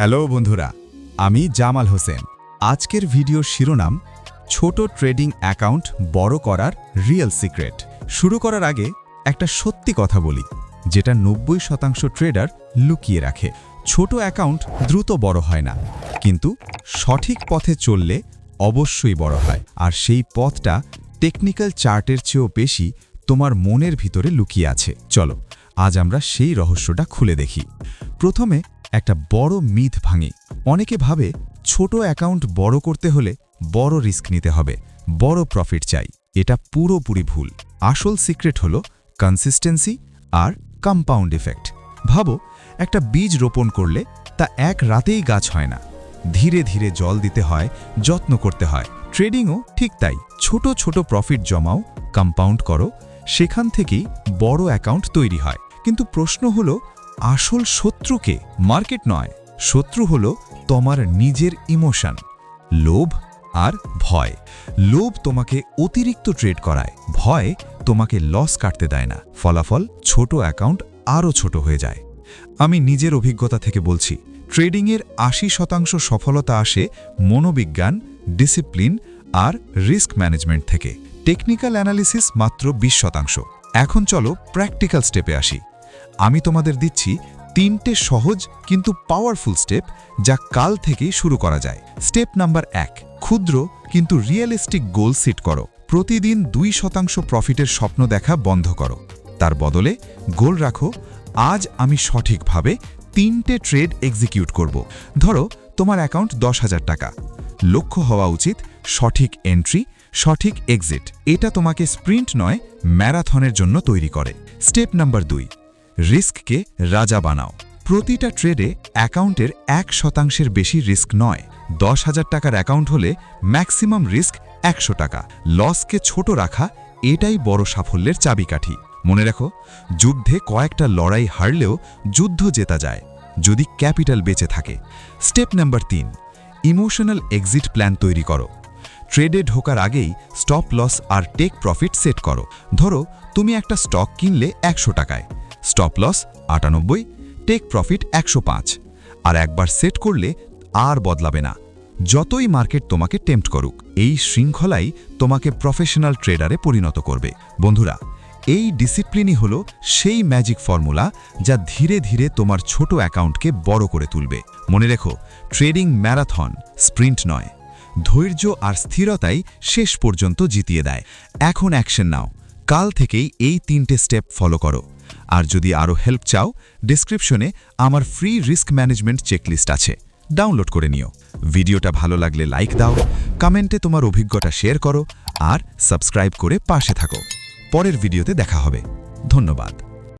Hello বন্ধুরা, আমি জামাল হোসেন। আজকের ভিডিওর শিরোনাম ছোট ট্রেডিং অ্যাকাউন্ট বড় করার রিয়েল সিক্রেট। শুরু করার আগে একটা সত্যি কথা বলি, যেটা 90% ট্রেডার লুকিয়ে রাখে। ছোট অ্যাকাউন্ট দ্রুত বড় হয় না, কিন্তু সঠিক পথে চললে অবশ্যই বড় হয়। আর সেই পথটা টেকনিক্যাল চার্টের চেয়েও বেশি তোমার মনের ভিতরে লুকিয়ে আছে। চলো আজ আমরা সেই রহস্যটা খুলে দেখি। প্রথমে একটা বড় মিথ ভাঙি। অনেকে ভাবে ছোট অ্যাকাউন্ট বড় করতে হলে বড় রিস্ক নিতে হবে, বড় প্রফিট চাই। এটা পুরোপুরি ভুল। আসল সিক্রেট হলো কনসিস্টেন্সি আর কম্পাউন্ড ইফেক্ট। ভাবো, একটা বীজ রোপণ করলে তা এক রাতেই গাছ হয় না। ধীরে ধীরে জল দিতে হয়, যত্ন করতে হয়। ট্রেডিংও ঠিক তাই। ছোট ছোট প্রফিট জমাও, কম্পাউন্ড করো, সেখান থেকেই বড় অ্যাকাউন্ট তৈরি হয়। কিন্তু প্রশ্ন হলো, আসল শত্রুকে মার্কেট নয়, শত্রু হলো তোমার নিজের ইমোশন, লোভ আর ভয়। লোভ তোমাকে অতিরিক্ত ট্রেড করায়, ভয় তোমাকে লস কাটতে দেয় না। ফলাফল ছোট অ্যাকাউন্ট আরও ছোট হয়ে যায়। আমি নিজের অভিজ্ঞতা থেকে বলছি, ট্রেডিংয়ের 80% সফলতা আসে মনোবিজ্ঞান, ডিসিপ্লিন আর রিস্ক ম্যানেজমেন্ট থেকে। টেকনিক্যাল অ্যানালিসিস মাত্র 20%। এখন চলো প্র্যাকটিক্যাল স্টেপে আসি। আমি তোমাদের দিচ্ছি 3টে সহজ কিন্তু পাওয়ারফুল স্টেপ, যা কাল থেকেই শুরু করা যায়। স্টেপ নাম্বার 1, ক্ষুদ্র কিন্তু রিয়েলিস্টিক গোল সেট করো। প্রতিদিন 2% প্রফিটের স্বপ্ন দেখা বন্ধ করো। তার বদলে গোল রাখো, আজ আমি সঠিকভাবে 3টে ট্রেড এক্সিকিউট করব। ধরো তোমার অ্যাকাউন্ট 10,000 টাকা। লক্ষ্য হওয়া উচিত সঠিক এন্ট্রি, সঠিক এক্সিট। এটা তোমাকে স্প্রিন্ট নয়, ম্যারাথনের জন্য তৈরি করে। স্টেপ নাম্বার 2, রিস্ককে রাজা বানাও। প্রতিটা ট্রেডে অ্যাকাউন্টের 1% বেশি রিস্ক নয়। 10,000 টাকার অ্যাকাউন্ট হলে ম্যাক্সিমাম রিস্ক 100 টাকা। লসকে ছোট রাখা, এটাই বড় সাফল্যের চাবিকাঠি। মনে রাখো, যুদ্ধে কয়েকটা লড়াই হারলেও যুদ্ধ জেতা যায় যদি ক্যাপিটাল বেঁচে থাকে। Step number 3, emotional exit plan তৈরি করো। ট্রেডে ঢোকার আগেই স্টপ লস আর টেক প্রফিট সেট করো। ধরো তুমি একটা স্টক কিনলে 100 টাকায়, স্টপ লস 98, টেক প্রফিট 105। আর একবার সেট করলে আর বদলাবে না, যতই মার্কেট তোমাকে টেম্পট করুক। এই শৃঙ্খলাই তোমাকে প্রফেশনাল ট্রেডারে পরিণত করবে। বন্ধুরা, এই ডিসিপ্লিনই হলো সেই ম্যাজিক ফর্মুলা, যা ধীরে ধীরে তোমার ছোট অ্যাকাউন্টকে বড় করে তুলবে। মনে রেখো, ট্রেডিং ম্যারাথন, স্প্রিন্ট নয়। ধৈর্য আর স্থিরতাই শেষ পর্যন্ত জিতিয়ে দেয়। এখন অ্যাকশন নাও। কাল থেকেই এই 3টে স্টেপ ফলো করো। আর যদি আরও হেল্প চাও, ডেসক্রিপশনে আমার ফ্রি রিস্ক ম্যানেজমেন্ট চেকলিস্ট আছে, ডাউনলোড করে নিও। ভিডিওটা ভালো লাগলে লাইক দাও, কমেন্টে তোমার অভিজ্ঞতা শেয়ার করো আর সাবস্ক্রাইব করে পাশে থাকো। পরের ভিডিওতে দেখা হবে। ধন্যবাদ।